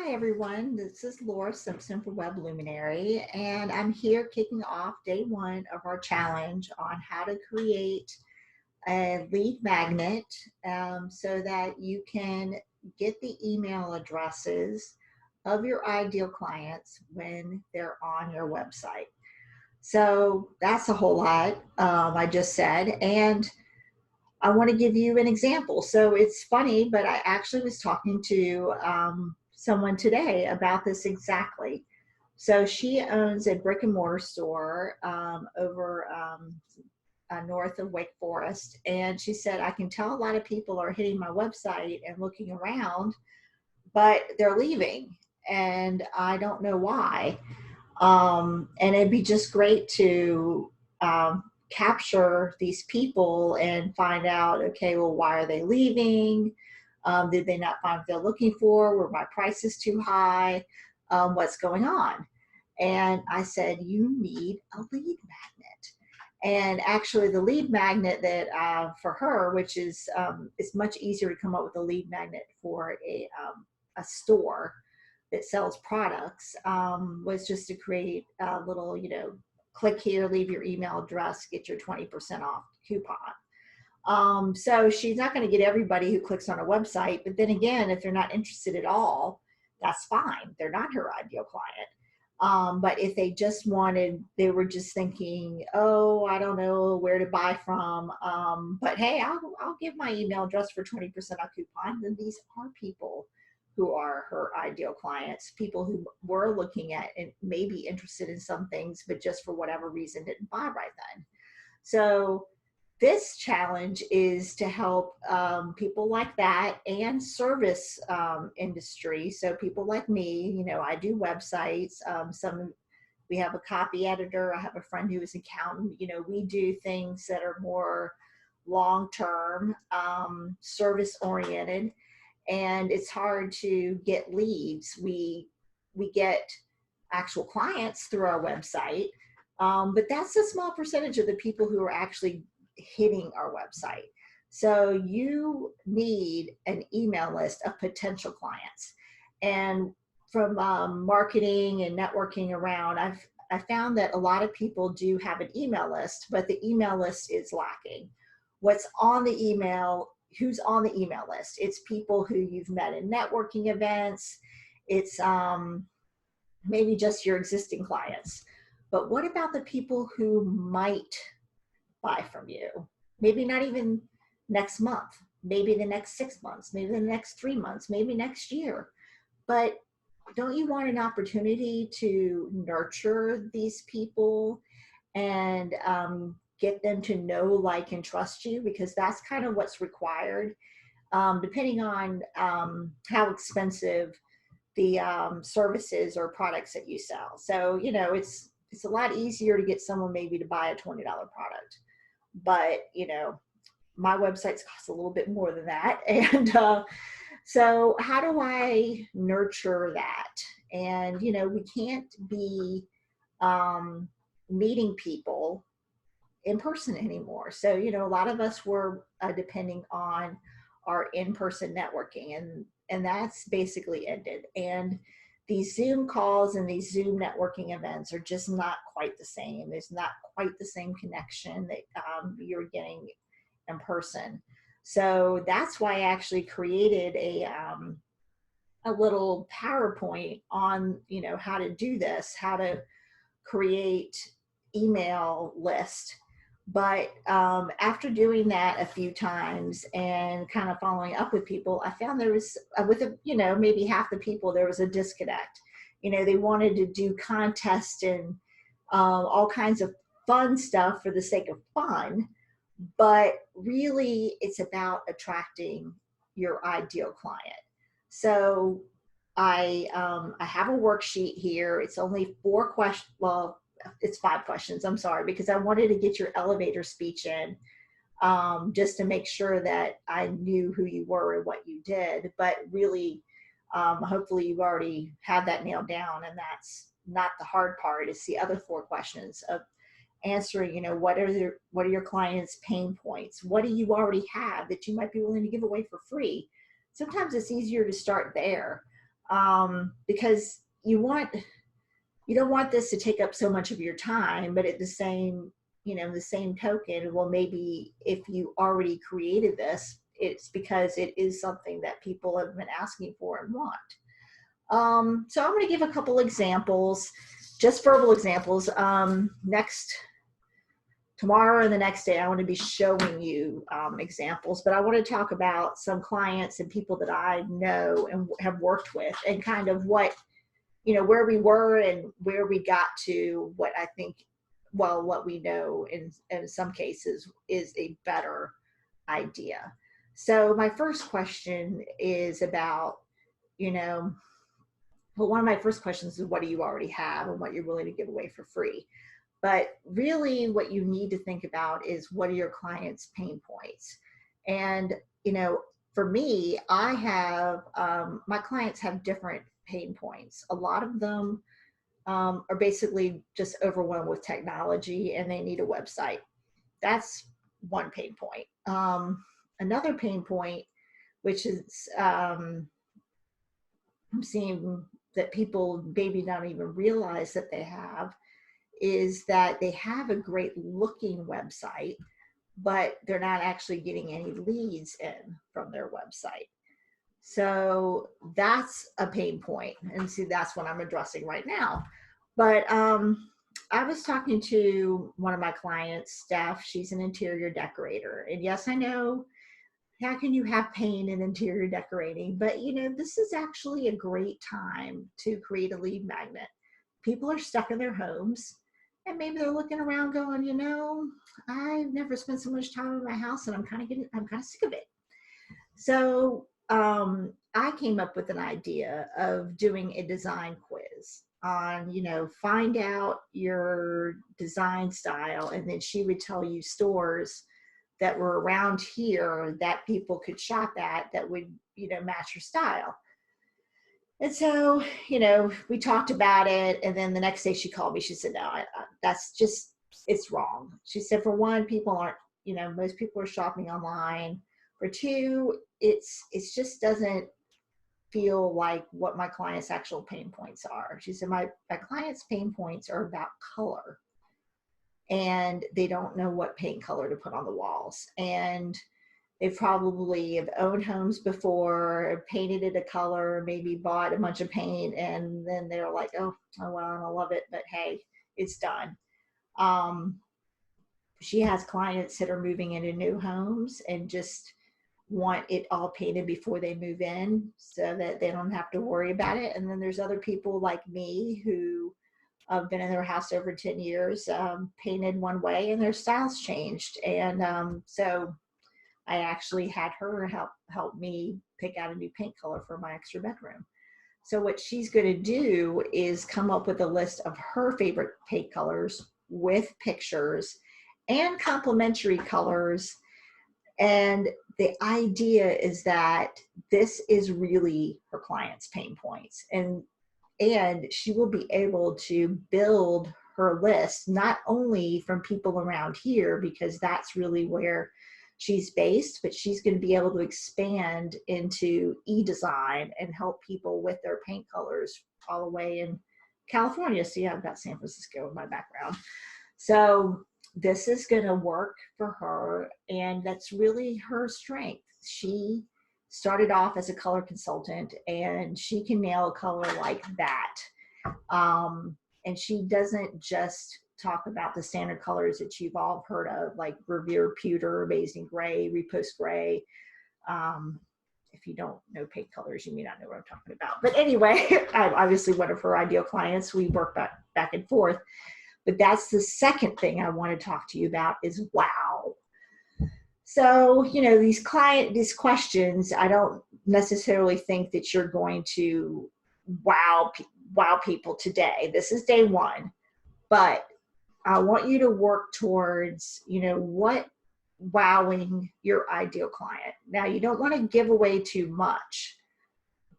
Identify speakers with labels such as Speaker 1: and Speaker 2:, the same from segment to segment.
Speaker 1: Hi, everyone. This is Laura Simpson for Web Luminary, and I'm here kicking off day one of our challenge on how to create a lead magnet so that you can get the email addresses of your ideal clients when they're on your website. So that's a whole lot I just said. And I want to give you an example. So it's funny, but I actually was talking to someone today about this exactly. So she owns a brick and mortar store over north of Wake Forest. And she said, I can tell a lot of people are hitting my website and looking around, but they're leaving. And I don't know why. And it'd be just great to capture these people and find out, okay, well, why are they leaving? Did they not find what they're looking for? Were my prices too high? What's going on? And I said, you need a lead magnet. And actually, the lead magnet that for her, which is it's much easier to come up with a lead magnet for a store that sells products, was just to create a little, click here, leave your email address, get your 20% off coupon. So she's not going to get everybody who clicks on a website, but then again, if they're not interested at all, that's fine. They're not her ideal client. But if they just wanted, they were just thinking, oh, I don't know where to buy from, but hey, I'll give my email address for 20% off coupon, then these are people who are her ideal clients, people who were looking at and may be interested in some things, but just for whatever reason didn't buy right then. So this challenge is to help people like that and service industry. So people like me, I do websites. We have a copy editor. I have a friend who is an accountant. We do things that are more long-term, service-oriented, and it's hard to get leads. We get actual clients through our website, but that's a small percentage of the people who are actually hitting our website. So you need an email list of potential clients. And from marketing and networking around, I found that a lot of people do have an email list, but the email list is lacking. What's on the email? Who's on the email list? It's people who you've met in networking events. It's maybe just your existing clients. But what about the people who might buy from you? Maybe not even next month, maybe the next 6 months, maybe the next 3 months, maybe next year. But don't you want an opportunity to nurture these people and get them to know, like, and trust you? Because that's kind of what's required, depending on how expensive the services or products that you sell. So, it's a lot easier to get someone maybe to buy a $20 product. But, my websites cost a little bit more than that. And so how do I nurture that? And, we can't be meeting people in person anymore. So, a lot of us were depending on our in-person networking, and that's basically ended. And these Zoom calls and these Zoom networking events are just not quite the same. There's not quite the same connection that you're getting in person. So that's why I actually created a little PowerPoint on, how to do this, how to create email list. But after doing that a few times and kind of following up with people, I found there was, maybe half the people, there was a disconnect. They wanted to do contests and all kinds of fun stuff for the sake of fun. But really, it's about attracting your ideal client. So I have a worksheet here. It's only 4 questions. Well, it's 5 questions. I'm sorry, because I wanted to get your elevator speech in, just to make sure that I knew who you were and what you did. But really, hopefully you've already had that nailed down, and that's not the hard part. It's the other 4 questions of answering, what are your clients' pain points? What do you already have that you might be willing to give away for free? Sometimes it's easier to start there. because you don't want this to take up so much of your time, but at the same, the same token, well, maybe if you already created this, it's because it is something that people have been asking for and want. So I'm going to give a couple examples, just verbal examples. Tomorrow and the next day, I want to be showing you examples, but I want to talk about some clients and people that I know and have worked with, and kind of what, where we were and where we got to, what I think, well, what we know in some cases is a better idea. So my first question is about, well, one of my first questions is, what do you already have and what you're willing to give away for free? But really what you need to think about is, what are your clients' pain points? And, for me, I have, my clients have different pain points. A lot of them are basically just overwhelmed with technology and they need a website. That's one pain point. Another pain point, which is, I'm seeing that people maybe not even realize that they have, is that they have a great looking website, but they're not actually getting any leads in from their website. So that's a pain point. And see, that's what I'm addressing right now. But I was talking to one of my clients, Steph. She's an interior decorator. And yes, I know, how can you have pain in interior decorating? But this is actually a great time to create a lead magnet. People are stuck in their homes, and maybe they're looking around going, I've never spent so much time in my house, and I'm kind of sick of it. So I came up with an idea of doing a design quiz on, find out your design style, and then she would tell you stores that were around here that people could shop at that would, match your style. And so, we talked about it. And then the next day she called me. She said, no, that's just, it's wrong. She said, for one, people aren't, most people are shopping online. For two, it's just doesn't feel like what my clients' actual pain points are. She said, my clients' pain points are about color, and they don't know what paint color to put on the walls. And they probably have owned homes before, painted it a color, maybe bought a bunch of paint, and then they're like, oh well, I love it, but hey, it's done. She has clients that are moving into new homes and just want it all painted before they move in so that they don't have to worry about it. And then there's other people like me who have been in their house over 10 years, painted one way, and their style's changed. And so I actually had her help me pick out a new paint color for my extra bedroom. So what she's going to do is come up with a list of her favorite paint colors with pictures and complementary colors. And the idea is that this is really her client's pain points. And she will be able to build her list not only from people around here, because that's really where she's based, but she's going to be able to expand into e-design and help people with their paint colors all the way in California. See, I've got San Francisco in my background. So this is going to work for her, and that's really her strength. She started off as a color consultant, and she can nail a color like that. And she doesn't just talk about the standard colors that you've all heard of, like Revere Pewter, Amazing Gray, Repost Gray. If you don't know paint colors, you may not know what I'm talking about. But anyway, I'm obviously one of her ideal clients. We work back and forth. But that's the second thing I want to talk to you about is wow. So, these questions, I don't necessarily think that you're going to wow people today. This is day one, but I want you to work towards, what wowing your ideal client. Now, you don't want to give away too much,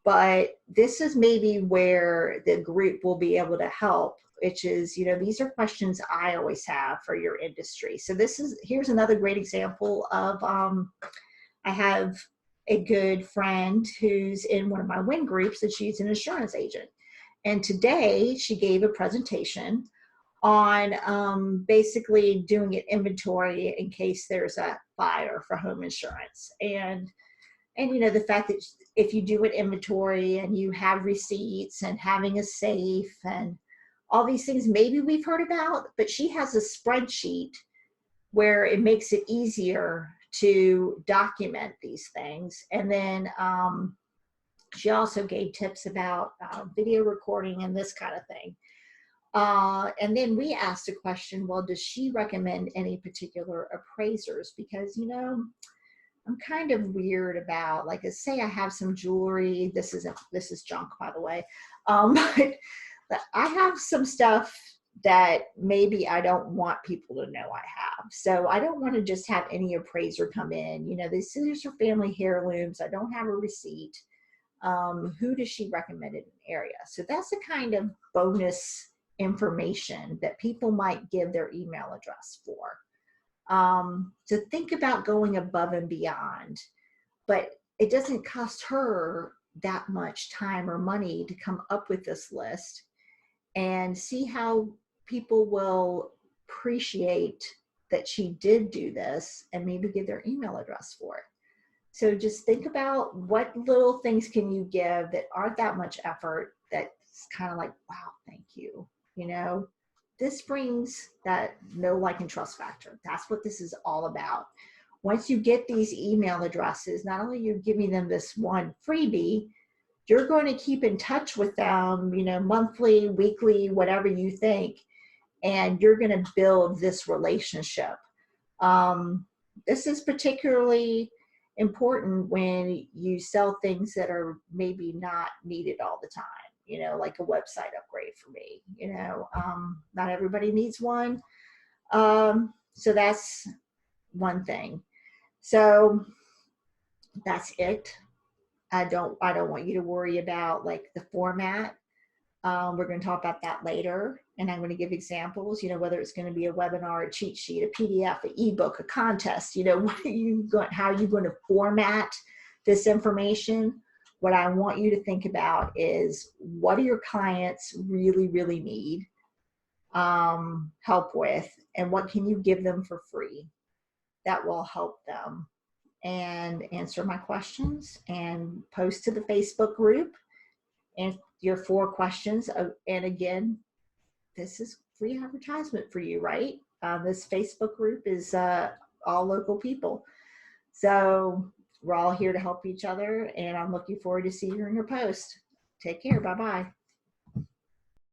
Speaker 1: but this is maybe where the group will be able to help, which is, these are questions I always have for your industry. So here's another great example of, I have a good friend who's in one of my WIN groups, and she's an insurance agent. And today she gave a presentation on basically doing an inventory in case there's a fire for home insurance. And you know, the fact that if you do an inventory and you have receipts and having a safe and all these things maybe we've heard about, but she has a spreadsheet where it makes it easier to document these things. And then she also gave tips about video recording and this kind of thing. And then we asked a question, well, does she recommend any particular appraisers? Because, you know, I'm kind of weird about, like, say I have some jewelry. This is junk, by the way. But I have some stuff that maybe I don't want people to know I have. So I don't want to just have any appraiser come in. You know, these are family heirlooms. I don't have a receipt. Who does she recommend in an area? So that's the kind of bonus information that people might give their email address for. To think about going above and beyond, but it doesn't cost her that much time or money to come up with this list, and see how people will appreciate that she did do this and maybe give their email address for it. So just think about what little things can you give that aren't that much effort, that's kind of like, wow, thank you. You know, this brings that know, like, and trust factor. That's what this is all about. Once you get these email addresses, not only are you giving them this one freebie, you're going to keep in touch with them, you know, monthly, weekly, whatever you think, and you're going to build this relationship. This is particularly important when you sell things that are maybe not needed all the time, you know, like a website upgrade for me. You know, not everybody needs one. So that's one thing. So that's it. I don't want you to worry about, like, the format. We're going to talk about that later, and I'm going to give examples, you know, whether it's going to be a webinar, a cheat sheet, a PDF, an ebook, a contest, you know, how are you going to format this information? What I want you to think about is, what do your clients really, really need help with, and what can you give them for free that will help them? And answer my questions and post to the Facebook group and your 4 questions. And again, this is free advertisement for you, right? This Facebook group is all local people. So we're all here to help each other, and I'm looking forward to seeing you in your post. Take care. Bye-bye.